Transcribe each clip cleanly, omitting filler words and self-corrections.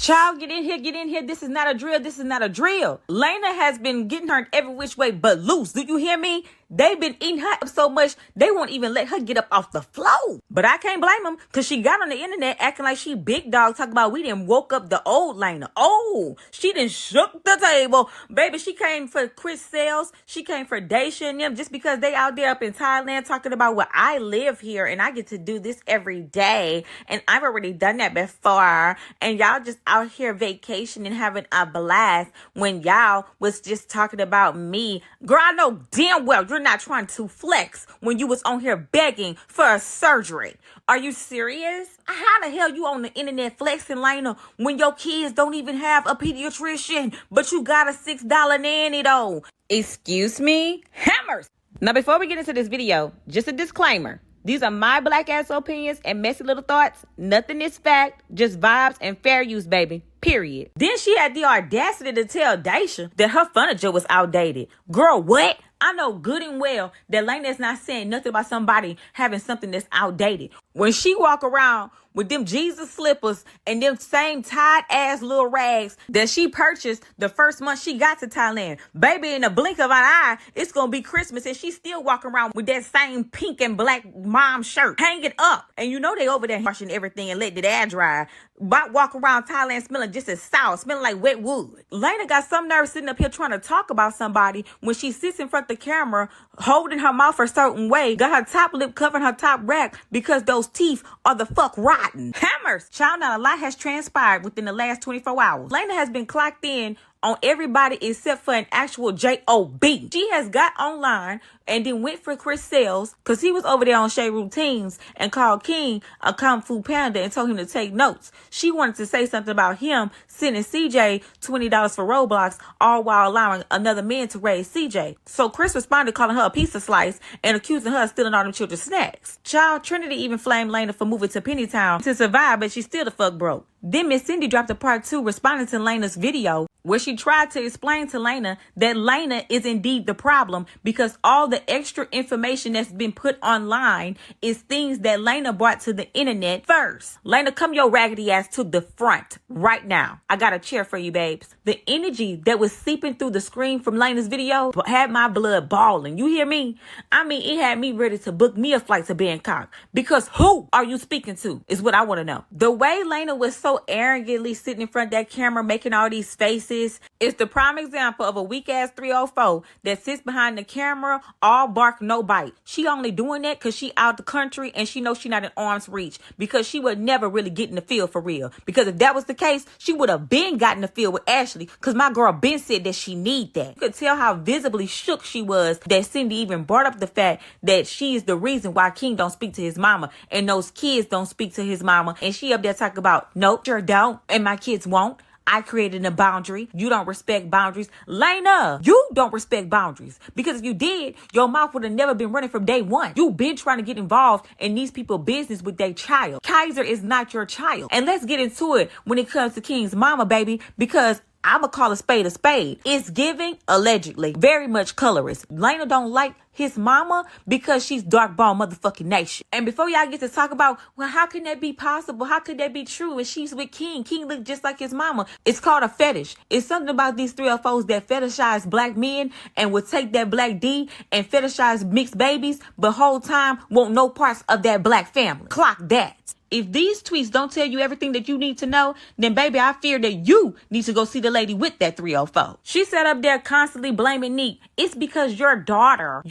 Child, get in here, get in here. This is not a drill. This is not a drill. Lena has been getting her every which way but loose. Do you hear me? They've been eating her up so much, they won't even let her get up off the floor. But I can't blame them, because she got on the internet acting like she big dog, talking about we done woke up the old Lena. Oh, she done shook the table. Baby, she came for Chris Sales. She came for Daysha and them just because they out there up in Thailand talking about, well, I live here and I get to do this every day. And I've already done that before. And y'all just out here vacationing, having a blast when y'all was just talking about me. Girl, I know damn well you're not trying to flex when you was on here begging for a surgery. Are you serious? How the hell you on the internet flexing, Lena, when your kids don't even have a pediatrician, but you got a $6 nanny though? Excuse me? Hammers! Now, before we get into this video, just a disclaimer. These are my black ass opinions and messy little thoughts. Nothing is fact, just vibes and fair use, baby. Period. Then she had the audacity to tell Daysha that her furniture was outdated. Girl, what? I know good and well that Lena is not saying nothing about somebody having something that's outdated. When she walk around with them Jesus slippers and them same tied ass little rags that she purchased the first month she got to Thailand, baby, in the blink of an eye, it's gonna be Christmas and she still walking around with that same pink and black mom shirt hanging up. And you know they over there washing everything and letting it air dry. But walk around Thailand smelling just as sour, smelling like wet wood. Lena got some nerve sitting up here trying to talk about somebody when she sits in front of the camera holding her mouth a certain way, got her top lip covering her top rack because those teeth are the fuck rotten. Hammers! Child, not a lot has transpired within the last 24 hours. Lena has been clocked in on everybody except for an actual J.O.B. She has got online and then went for Chris Sales because he was over there on Shea Routines and called King a Kung Fu Panda and told him to take notes. She wanted to say something about him sending CJ $20 for Roblox, all while allowing another man to raise CJ. So Chris responded calling her a pizza slice and accusing her of stealing all them children's snacks. Child, Trinity even flamed Lena for moving to Pennytown to survive, but she still the fuck broke. Then Miss Cindy dropped a part 2 responding to Lena's video where she tried to explain to Lena that Lena is indeed the problem because all the extra information that's been put online is things that Lena brought to the internet first. Lena, come your raggedy ass to the front right now. I got a chair for you, babes. The energy that was seeping through the screen from Lena's video had my blood balling. You hear me? I mean, it had me ready to book me a flight to Bangkok because who are you speaking to is what I want to know. The way Lena was so arrogantly sitting in front of that camera making all these faces is the prime example of a weak ass 304 that sits behind the camera, all bark, no bite. She only doing that because she out the country and she knows she not in arm's reach because she would never really get in the field for real. Because if that was the case, she would have been got in the field with Ashley because my girl Ben said that she need that. You could tell how visibly shook she was that Cindy even brought up the fact that she is the reason why King don't speak to his mama and those kids don't speak to his mama. And she up there talking about, nope, sure don't, and my kids won't. I created a boundary. You don't respect boundaries. Lena, you don't respect boundaries. Because if you did, your mouth would have never been running from day one. You've been trying to get involved in these people's business with their child. Kaiser is not your child. And let's get into it when it comes to King's mama, baby, because I'ma call a spade a spade. It's giving, allegedly, very much colorist. Lena don't like his mama because she's dark bone motherfucking nation. And before y'all get to talk about, well, how can that be possible? How could that be true? And she's with King. King look just like his mama. It's called a fetish. It's something about these 304s that fetishize black men and would take that black D and fetishize mixed babies, but whole time want no parts of that black family. Clock that. If these tweets don't tell you everything that you need to know, then baby, I fear that you need to go see the lady with that 304. She sat up there constantly blaming Nique. It's because your daughter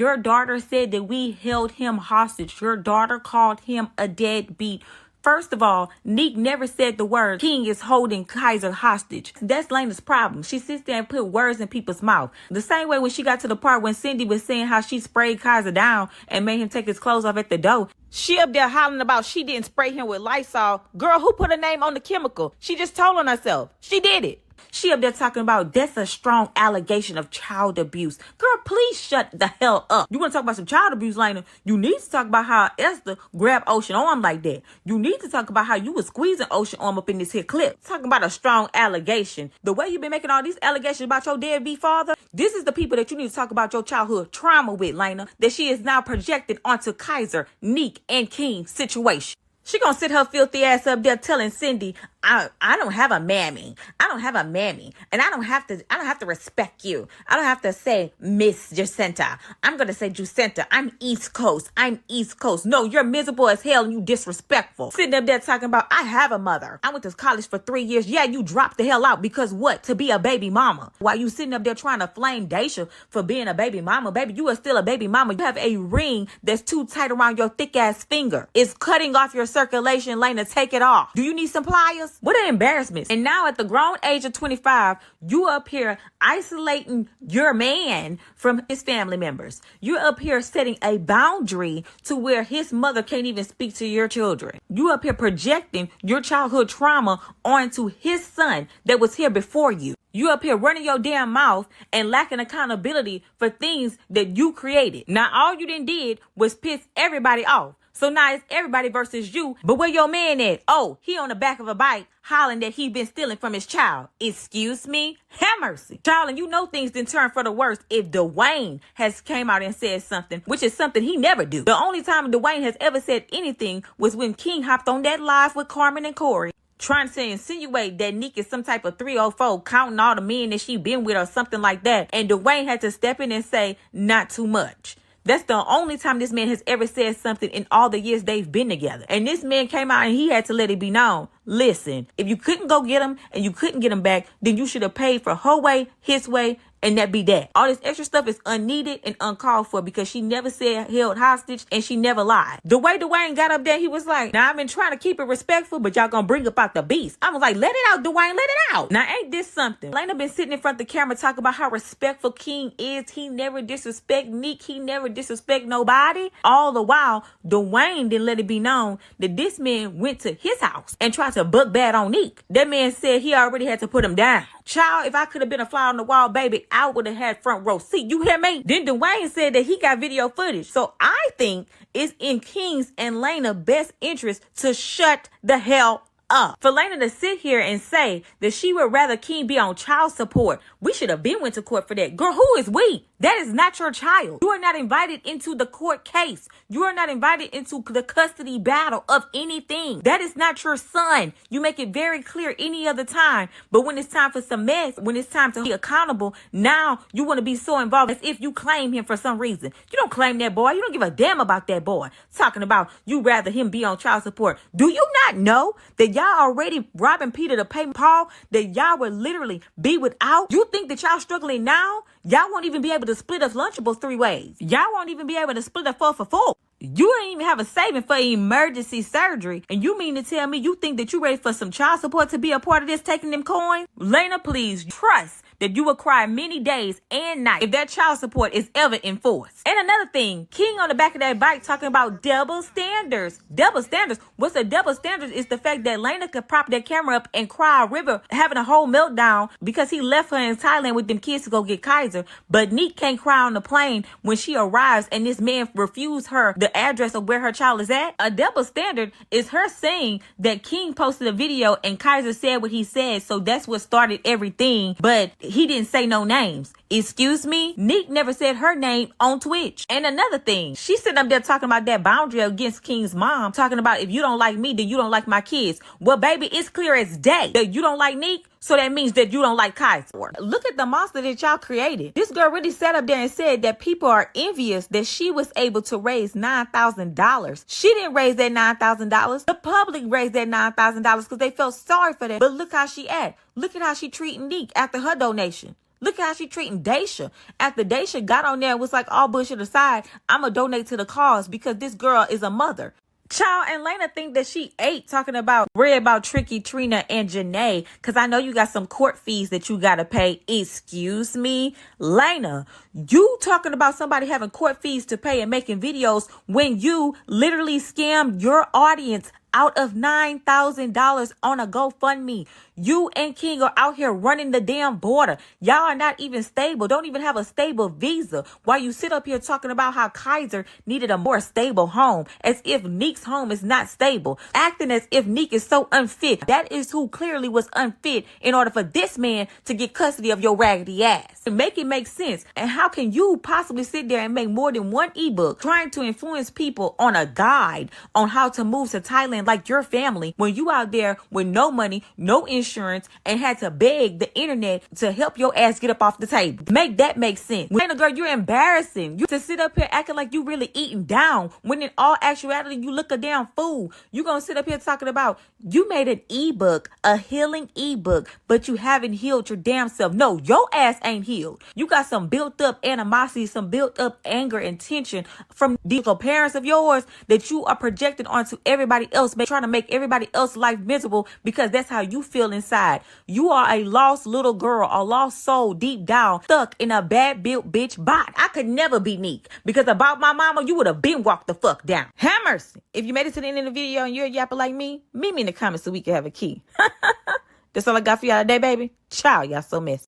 said that we held him hostage. Your daughter called him a deadbeat. First of all, Nique never said the word King is holding Kaiser hostage. That's Lena's problem. She sits there and put words in people's mouth. The same way when she got to the part when Cindy was saying how she sprayed Kaiser down and made him take his clothes off at the door. She up there hollering about she didn't spray him with Lysol. Girl, who put her name on the chemical? She just told on herself. She did it. She up there talking about that's a strong allegation of child abuse. Girl, please shut the hell up. You want to talk about some child abuse, Lena? You need to talk about how Esther grabbed Ocean arm like that. You need to talk about how you was squeezing Ocean arm up in this here clip. Talking about a strong allegation. The way you've been making all these allegations about your deadbeat father, this is the people that you need to talk about your childhood trauma with, Lena, that she is now projected onto Kaiser, Nique, and King's situation. She gonna sit her filthy ass up there telling Cindy, I don't have a mammy. I don't have a mammy. And I don't have to respect you. I don't have to say Miss Jacinta. I'm going to say Jacinta. I'm East Coast. I'm East Coast. No, you're miserable as hell and you disrespectful. Sitting up there talking about, I have a mother. I went to college for 3 years. Yeah, you dropped the hell out because what? To be a baby mama. While you sitting up there trying to flame Daysha for being a baby mama, baby, you are still a baby mama. You have a ring that's too tight around your thick ass finger. It's cutting off your circulation, Lena. Take it off. Do you need some pliers? What an embarrassment. And now at the grown age of 25, you up here isolating your man from his family members. You're up here setting a boundary to where his mother can't even speak to your children. You up here projecting your childhood trauma onto his son that was here before you. You up here running your damn mouth and lacking accountability for things that you created. Now, all you did was piss everybody off. So now it's everybody versus you. But where your man at? Oh, he on the back of a bike hollering that he been stealing from his child. Excuse me? Have mercy. Child, and you know things didn't turn for the worst if Dwayne has came out and said something, which is something he never do. The only time Dwayne has ever said anything was when King hopped on that live with Carmen and Corey, trying to insinuate that Nique is some type of 304, counting all the men that she been with or something like that. And Dwayne had to step in and say, not too much. That's the only time this man has ever said something in all the years they've been together. And this man came out and he had to let it be known. Listen, if you couldn't go get him and you couldn't get him back, then you should have paid for her way, his way, and that be that. All this extra stuff is unneeded and uncalled for because she never said held hostage and she never lied. The way Dwayne got up there, he was like, now I've been trying to keep it respectful, but y'all gonna bring up out the beast. I was like, let it out, Dwayne, let it out. Now ain't this something? Lena been sitting in front of the camera talking about how respectful King is. He never disrespect Nique. He never disrespect nobody. All the while, Dwayne didn't let it be known that this man went to his house and tried to buck bad on Nique. That man said he already had to put him down. Child, if I could have been a fly on the wall, baby, I would have had front row seat. You hear me? Then Dwayne said that he got video footage. So I think it's in King's and Lena best interest to shut the hell up. For Lena to sit here and say that she would rather King be on child support, we should have been went to court for that. Girl, who is we? That is not your child. You are not invited into the court case. You are not invited into the custody battle of anything. That is not your son. You make it very clear any other time. But when it's time for some mess, when it's time to be accountable, now you want to be so involved as if you claim him for some reason. You don't claim that boy. You don't give a damn about that boy. Talking about you rather him be on child support. Do you not know that y'all already robbing Peter to pay Paul, that y'all would literally be without? You think that y'all struggling now? Y'all won't even be able to split a Lunchables 3 ways. Y'all won't even be able to split a 4 for 4. You don't even have a saving for emergency surgery. And you mean to tell me you think that you ready for some child support to be a part of this taking them coins? Lena, please trust that you will cry many days and nights if that child support is ever enforced. And another thing, King on the back of that bike talking about double standards. Double standards? What's a double standard is the fact that Lena could prop that camera up and cry a river, having a whole meltdown because he left her in Thailand with them kids to go get Kaiser. But Nique can't cry on the plane when she arrives and this man refused her the address of where her child is at. A double standard is her saying that King posted a video and Kaiser said what he said, so that's what started everything. But he didn't say no names. Excuse me? Nique never said her name on Twitch. And another thing, she's sitting up there talking about that boundary against King's mom, talking about if you don't like me, then you don't like my kids. Well, baby, it's clear as day that you don't like Nique, so that means that you don't like Kaiser. Look at the monster that y'all created. This girl really sat up there and said that people are envious that she was able to raise $9,000. She didn't raise that $9,000. The public raised that $9,000 because they felt sorry for that. But look how she act. Look at how she treating Nique after her donation. Look how she treating Daysha. After Daysha got on there and was like, all bullshit aside, I'm going to donate to the cause because this girl is a mother. Child, and Lena think that she ate talking about read about Tricky, Trina, and Janae, because I know you got some court fees that you got to pay. Excuse me? Lena, you talking about somebody having court fees to pay and making videos when you literally scammed your audience out of $9,000 on a GoFundMe. You and King are out here running the damn border. Y'all are not even stable. Don't even have a stable visa. While you sit up here talking about how Kaiser needed a more stable home, as if Nique's home is not stable. Acting as if Nique is so unfit. That is who clearly was unfit in order for this man to get custody of your raggedy ass. Make it make sense. And how can you possibly sit there and make more than one ebook trying to influence people on a guide on how to move to Thailand like your family when you out there with no money, no insurance, and had to beg the internet to help your ass get up off the table? Make that make sense. Lena, girl, you're embarrassing. You to sit up here acting like you really eating down when in all actuality you look a damn fool. You gonna sit up here talking about you made an ebook, a healing ebook, but you haven't healed your damn self. No, your ass ain't healed. You got some built up animosity, some built up anger and tension from these parents of yours that you are projecting onto everybody else, trying to make everybody else's life miserable because that's how you feel inside. You are a lost little girl, a lost soul deep down, stuck in a bad built bitch bot. I could never be Nique because about my mama, you would have been walked the fuck down. Have mercy. If you made it to the end of the video and you're a yapper like me, meet me in the comments so we can have a key. That's all I got for y'all today, baby. Ciao, y'all so messy.